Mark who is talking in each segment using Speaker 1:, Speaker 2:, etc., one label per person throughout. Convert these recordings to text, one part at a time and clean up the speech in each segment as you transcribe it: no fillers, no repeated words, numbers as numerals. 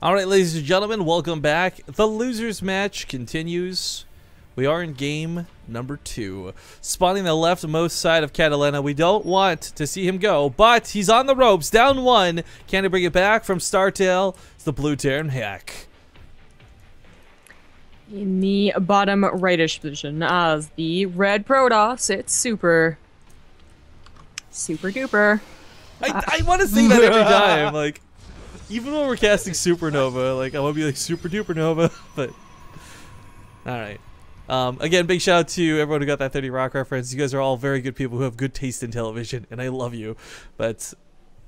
Speaker 1: All right, ladies and gentlemen, welcome back. The losers match continues. We are in game number 2. Spawning the leftmost side of Catalina. We don't want to see him go, but he's on the ropes, down 1. Can he bring it back from Startail? It's the blue Terran hack.
Speaker 2: In the bottom rightish position as the red Protoss, it's super duper.
Speaker 1: I want to say that every time, like, even when we're casting Supernova, like, I want to be like Super Duper Nova, but alright. Again, big shout out to everyone who got that 30 Rock reference. You guys are all very good people who have good taste in television, and I love you. But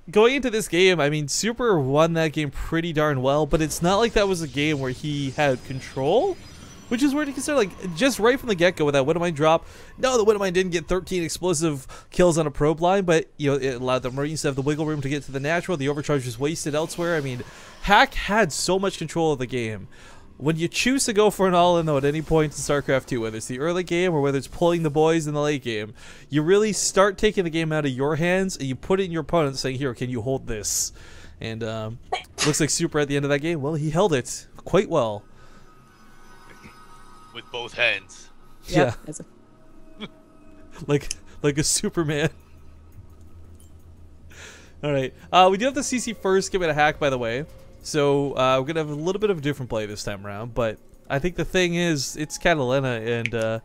Speaker 1: going into this game, I mean, Super won that game pretty darn well, but it's not like that was a game where he had control, which is weird to consider. Like, just right from the get-go with that Widowmine drop, no, the Widowmine didn't get 13 explosive kills on a probe line, but, you know, it allowed the Marines to have the wiggle room to get to the natural. The overcharge was wasted elsewhere. I mean, Hack had so much control of the game. When you choose to go for an all-in, though, at any point in StarCraft 2, whether it's the early game or whether it's pulling the boys in the late game, you really start taking the game out of your hands and you put it in your opponent saying, here, can you hold this? And looks like Super at the end of that game, well, he held it quite well.
Speaker 3: With both hands.
Speaker 1: Yep,
Speaker 2: Yeah.
Speaker 1: like a Superman. Alright, we do have the CC first, give it a hack, by the way. So, we're going to have a little bit of a different play this time around, but I think the thing is, it's Catalina, and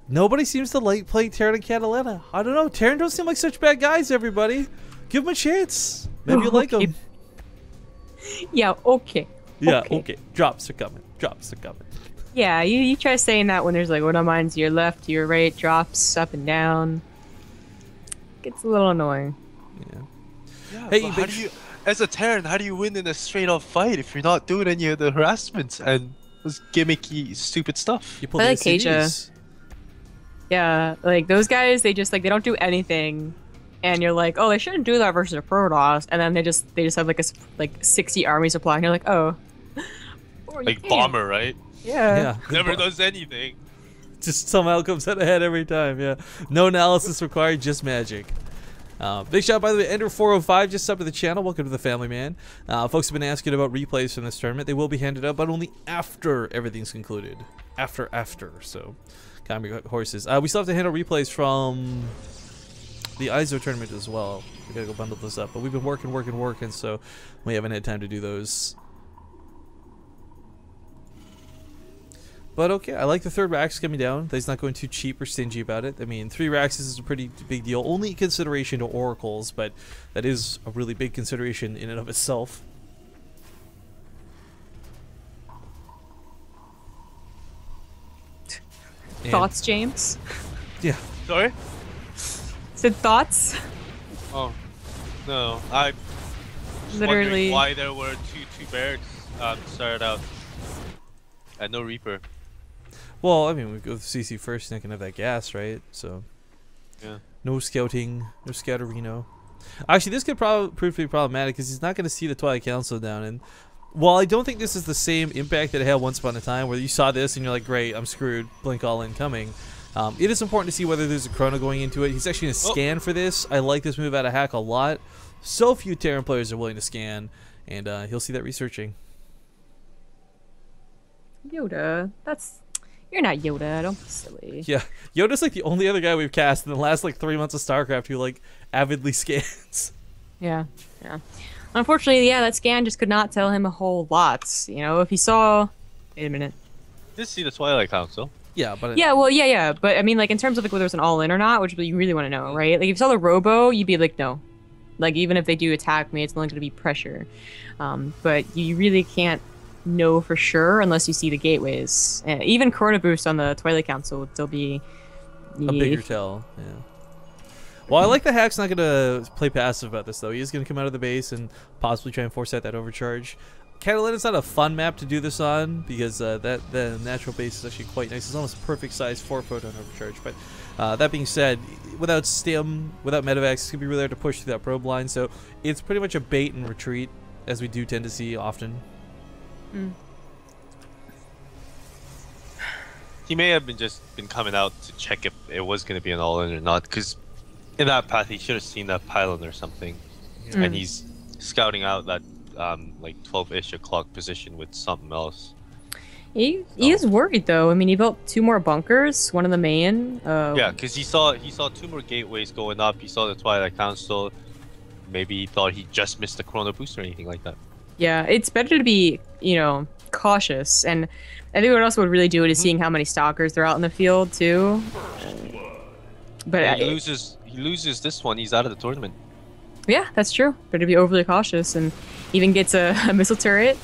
Speaker 1: nobody seems to like playing Terran and Catalina. I don't know, Terran don't seem like such bad guys, everybody. Give them a chance. Maybe you like them.
Speaker 2: Yeah, okay.
Speaker 1: Yeah, okay. Drops are coming. Drops are coming.
Speaker 2: Yeah, you try saying that when there's like Widowmine to your left, to your right, drops up and down. Gets a little annoying.
Speaker 1: Yeah.
Speaker 3: Yeah,
Speaker 1: Hey,
Speaker 3: but how do you, as a Terran, how do you win in a straight-up fight if you're not doing any of the harassments and this gimmicky, stupid stuff?
Speaker 1: You pull
Speaker 2: I
Speaker 1: the
Speaker 2: like Keija.
Speaker 1: ACVs.
Speaker 2: Yeah, like those guys, they just like they don't do anything, and you're like, oh, they shouldn't do that versus a Protoss, and then they just have like 60 army supply, and you're like, oh. Or you
Speaker 3: Like
Speaker 2: can't.
Speaker 3: Bomber, right?
Speaker 2: Yeah.
Speaker 1: Yeah.
Speaker 3: Never does anything.
Speaker 1: Just somehow comes out ahead every time, yeah. No analysis required, just magic. Big shout out, by the way, Ender405 just subbed to the channel. Welcome to the family, man. Folks have been asking about replays from this tournament. They will be handed out, but only after everything's concluded. After. So, calm your horses. We still have to handle replays from the ISO tournament as well. We gotta go bundle those up. But we've been working, so we haven't had time to do those. But okay, I like the 3rd Rax coming down. He's not going too cheap or stingy about it. I mean, 3 Raxes is a pretty big deal. Only consideration to Oracles, but that is a really big consideration in and of itself. And,
Speaker 2: Thoughts, James?
Speaker 1: yeah.
Speaker 3: Sorry?
Speaker 2: Said thoughts?
Speaker 3: Oh, no. I was
Speaker 2: Literally.
Speaker 3: wondering why there were two bears started out and no Reaper.
Speaker 1: Well, I mean, we go with CC first, and I can have that gas, right? So,
Speaker 3: Yeah.
Speaker 1: no scouting, no scouterino. Actually, this could prove to be problematic because he's not going to see the Twilight Council down. And while I don't think this is the same impact that it had once upon a time, where you saw this and you're like, great, I'm screwed, blink all incoming. It is important to see whether there's a chrono going into it. He's actually going to scan for this. I like this move out of Hack a lot. So few Terran players are willing to scan, and he'll see that researching.
Speaker 2: Yoda. You're not Yoda. Don't be silly.
Speaker 1: Yeah, Yoda's like the only other guy we've cast in the last like 3 months of StarCraft who like avidly scans.
Speaker 2: Yeah. Unfortunately, yeah, that scan just could not tell him a whole lot. You know, if he saw... Wait a minute.
Speaker 3: Did see the Twilight Council.
Speaker 1: Yeah, but
Speaker 2: Yeah, well, yeah. But I mean, like, in terms of like whether it's an all-in or not, which you really want to know, right? Like, if you saw the Robo, you'd be like, no. Like, even if they do attack me, it's only going to be pressure. But you really can't know for sure unless you see the gateways. Even Chrono Boost on the Twilight Council would still be...
Speaker 1: a bigger tell, yeah. Well, I like the Hack's not going to play passive about this, though. He is going to come out of the base and possibly try and force out that overcharge. Catalina's not a fun map to do this on because the natural base is actually quite nice. It's almost a perfect size 4-photon overcharge. But that being said, without Stim, without Medivacs, it's going to be really hard to push through that probe line. So it's pretty much a bait and retreat, as we do tend to see often.
Speaker 3: He may have been coming out to check if it was going to be an all-in or not, because in that path he should have seen that pylon or something, and he's scouting out that like 12-ish o'clock position with something else.
Speaker 2: He is worried though. I mean, he built 2 more bunkers, one in the main.
Speaker 3: Yeah, because he saw 2 more gateways going up. He saw the Twilight Council. Maybe he thought he just missed the Chrono Boost or anything like that.
Speaker 2: Yeah, it's better to be, cautious. And I think what else would really do it is seeing how many stalkers there are out in the field too. But
Speaker 3: Yeah, he loses this one. He's out of the tournament.
Speaker 2: yeah, that's true. Better be overly cautious and even gets a missile turret.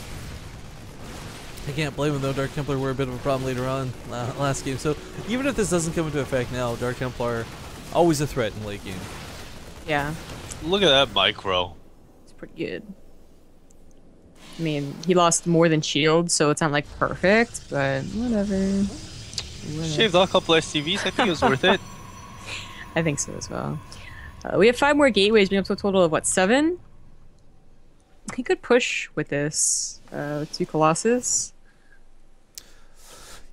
Speaker 1: I can't blame him though. Dark Templar were a bit of a problem later on last game. So even if this doesn't come into effect now, Dark Templar always a threat in late game.
Speaker 2: Yeah,
Speaker 3: Look at that micro.
Speaker 2: it's pretty good. I mean, he lost more than shield, so it's not like perfect, but whatever.
Speaker 3: Shaved off a couple SCVs. I think it was worth it.
Speaker 2: I think so as well. We have 5 more gateways, bringing up to a total of what, 7? He could push with this 2 Colossus.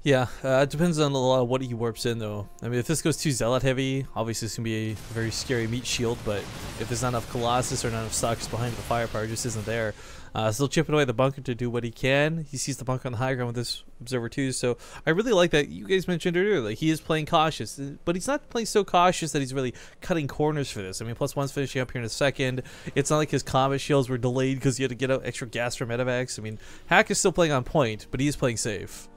Speaker 1: Yeah, it depends on a lot of what he warps in though. I mean, if this goes too Zealot heavy, obviously it's gonna be a very scary meat shield. But if there's not enough Colossus or not enough stocks behind it, the firepower just isn't there. Still chipping away the bunker to do what he can. He sees the bunker on the high ground with this Observer 2, so I really like that. You guys mentioned earlier, like he is playing cautious, but he's not playing so cautious that he's really cutting corners for this. I mean, +1's finishing up here in a second. It's not like his combat shields were delayed because he had to get out extra gas for medevacs. I mean, Hack is still playing on point, but he is playing safe.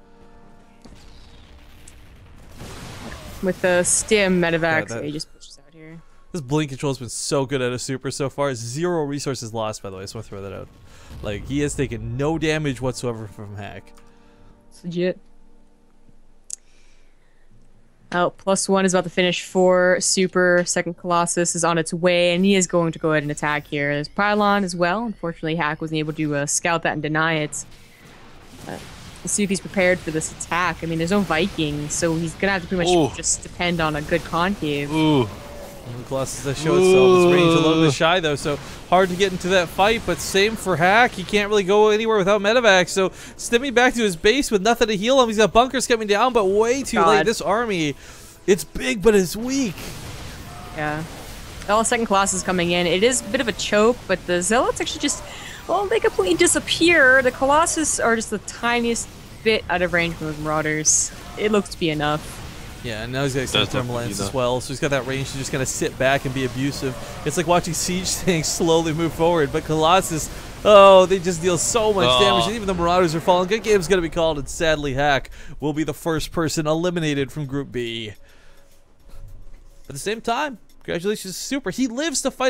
Speaker 2: With the stim medevacs,
Speaker 1: Yeah,
Speaker 2: he just pushes out here.
Speaker 1: This blink control has been so good at a super so far. 0 resources lost, by the way. I just want to throw that out. Like, he has taken no damage whatsoever from Hack.
Speaker 2: It's legit. Oh, +1 is about to finish for super. Second Colossus is on its way, and he is going to go ahead and attack here. There's Pylon as well. Unfortunately, Hack wasn't able to scout that and deny it. Let's see if he's prepared for this attack. I mean, there's no Vikings, so he's going to have to pretty much just depend on a good concave.
Speaker 3: Ooh.
Speaker 1: The Colossus does show itself. Its range a little bit shy, though, so hard to get into that fight, but same for Hack. He can't really go anywhere without medevac, so stepping back to his base with nothing to heal him. He's got bunkers coming down, but way too late. This army, it's big, but it's weak.
Speaker 2: Yeah. All second Colossus coming in. It is a bit of a choke, but the Zealots actually just, well, they completely disappear. The Colossus are just the tiniest bit out of range from those Marauders. It looks to be enough.
Speaker 1: Yeah, and now he's got some thermal lance as well, so he's got that range to just kind of sit back and be abusive. It's like watching siege tanks slowly move forward, but Colossus, oh, they just deal so much damage, and even the Marauders are falling. Good game's going to be called, and sadly, Hack will be the first person eliminated from Group B. At the same time, congratulations, Super. He lives to fight